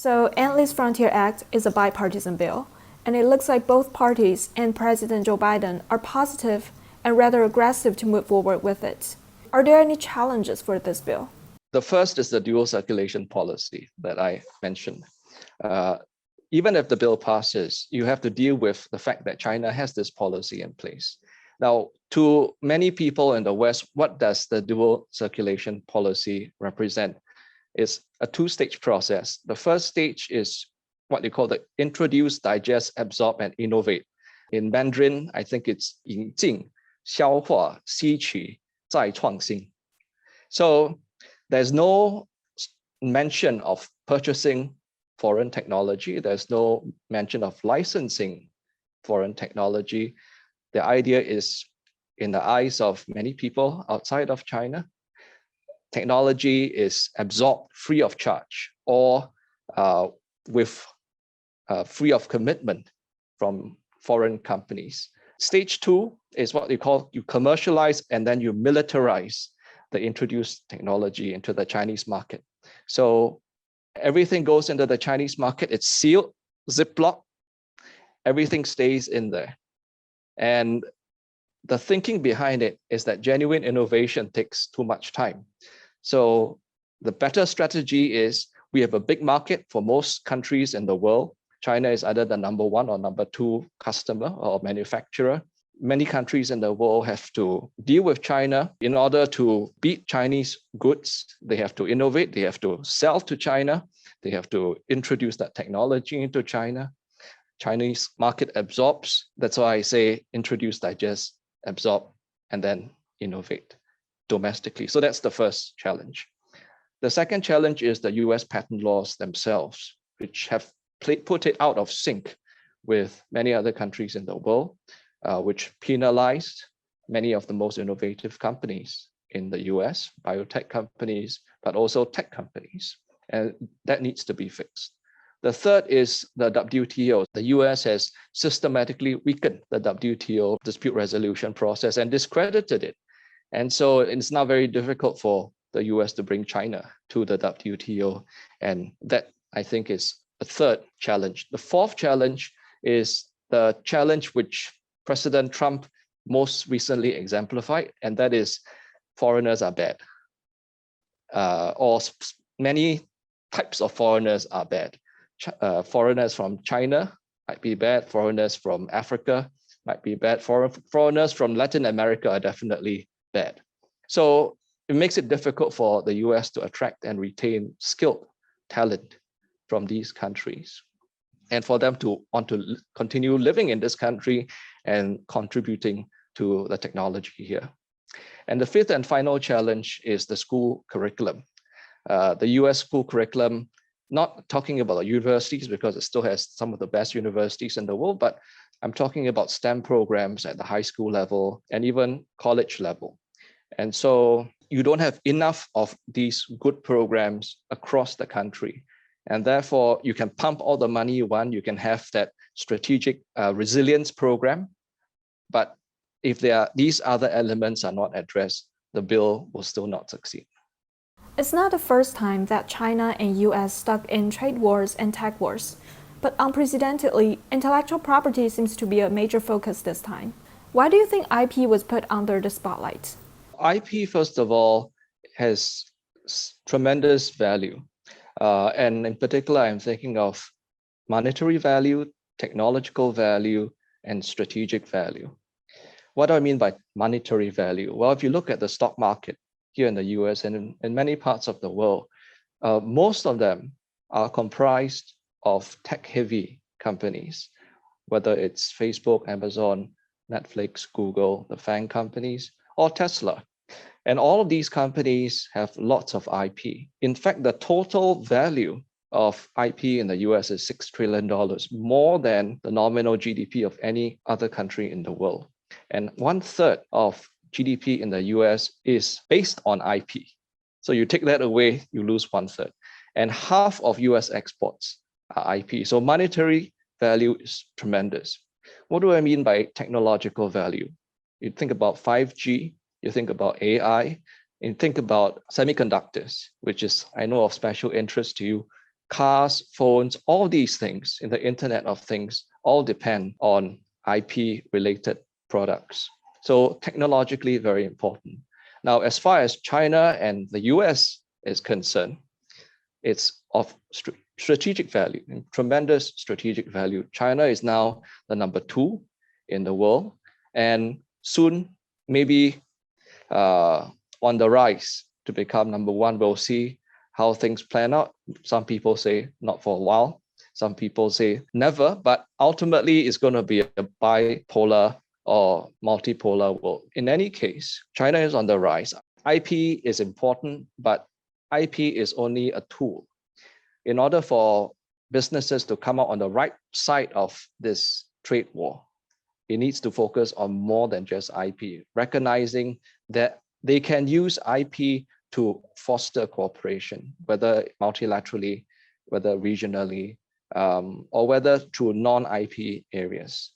So, Endless Frontier Act is a bipartisan bill, and it looks like both parties and President Joe Biden are positive and rather aggressive to move forward with it. Are there any challenges for this bill? The first is the dual circulation policy that I mentioned. Even if the bill passes, you have to deal with the fact that China has this policy in place. Now, to many people in the West, what does the dual circulation policy represent? It's a two-stage process. The first stage is what they call the introduce, digest, absorb, and innovate. In Mandarin, I think it's 引进, 消化, 吸取, 再创新. So there's no mention of purchasing foreign technology. There's no mention of licensing foreign technology. The idea is, in the eyes of many people outside of China, technology is absorbed free of charge or with free of commitment from foreign companies. Stage two is what they call you commercialize and then you militarize the introduced technology into the Chinese market. So everything goes into the Chinese market, it's sealed, Ziploc, everything stays in there. And the thinking behind it is that genuine innovation takes too much time. So the better strategy is we have a big market for most countries in the world. China is either the number one or number two customer or manufacturer. Many countries in the world have to deal with China. In order to beat Chinese goods, they have to innovate, they have to sell to China, they have to introduce that technology into China. Chinese market absorbs. That's why I say introduce, digest, absorb, and then innovate domestically. So that's the first challenge. The second challenge is the US patent laws themselves, which have put it out of sync with many other countries in the world, which penalized many of the most innovative companies in the US, biotech companies, but also tech companies. And that needs to be fixed. The third is the WTO. The US has systematically weakened the WTO dispute resolution process and discredited it. And so it's now very difficult for the US to bring China to the WTO. And that, I think, is a third challenge. The fourth challenge is the challenge which President Trump most recently exemplified, and that is foreigners are bad. Or many types of foreigners are bad. Foreigners from China might be bad. Foreigners from Africa might be bad. Foreigners from Latin America are definitely bad. So it makes it difficult for the US to attract and retain skilled talent from these countries, and for them to want to continue living in this country and contributing to the technology here. And the fifth and final challenge is the school curriculum. The US school curriculum, not talking about the universities because it still has some of the best universities in the world, but I'm talking about STEM programs at the high school level and even college level. And so you don't have enough of these good programs across the country. And therefore, you can pump all the money you want. You can have that strategic resilience program. But if these other elements are not addressed, the bill will still not succeed. It's not the first time that China and US stuck in trade wars and tech wars. But unprecedentedly, intellectual property seems to be a major focus this time. Why do you think IP was put under the spotlight? IP, first of all, has tremendous value. And in particular, I'm thinking of monetary value, technological value, and strategic value. What do I mean by monetary value? Well, if you look at the stock market here in the US and in many parts of the world, most of them are comprised of tech-heavy companies, whether it's Facebook, Amazon, Netflix, Google, the FANG companies, or Tesla. And all of these companies have lots of IP. In fact, the total value of IP in the US is $6 trillion, more than the nominal GDP of any other country in the world. And 1/3 of GDP in the US is based on IP. So you take that away, you lose 1/3. And half of US exports are IP. So monetary value is tremendous. What do I mean by technological value? You think about 5G, you think about AI, and think about semiconductors, which is, I know, of special interest to you. cars, phones, all these things in the Internet of Things all depend on IP-related products. So technologically, very important. Now, as far as China and the US is concerned, it's of strategic value, tremendous strategic value. China is now the number 2 in the world, and soon maybe on the rise to become number 1. We'll see how things plan out. Some people say not for a while. Some people say never, but ultimately it's going to be a bipolar or multipolar world. In any case, China is on the rise. IP is important, but IP is only a tool. In order for businesses to come out on the right side of this trade war, it needs to focus on more than just IP, recognizing that they can use IP to foster cooperation, whether multilaterally, whether regionally, or whether through non-IP areas.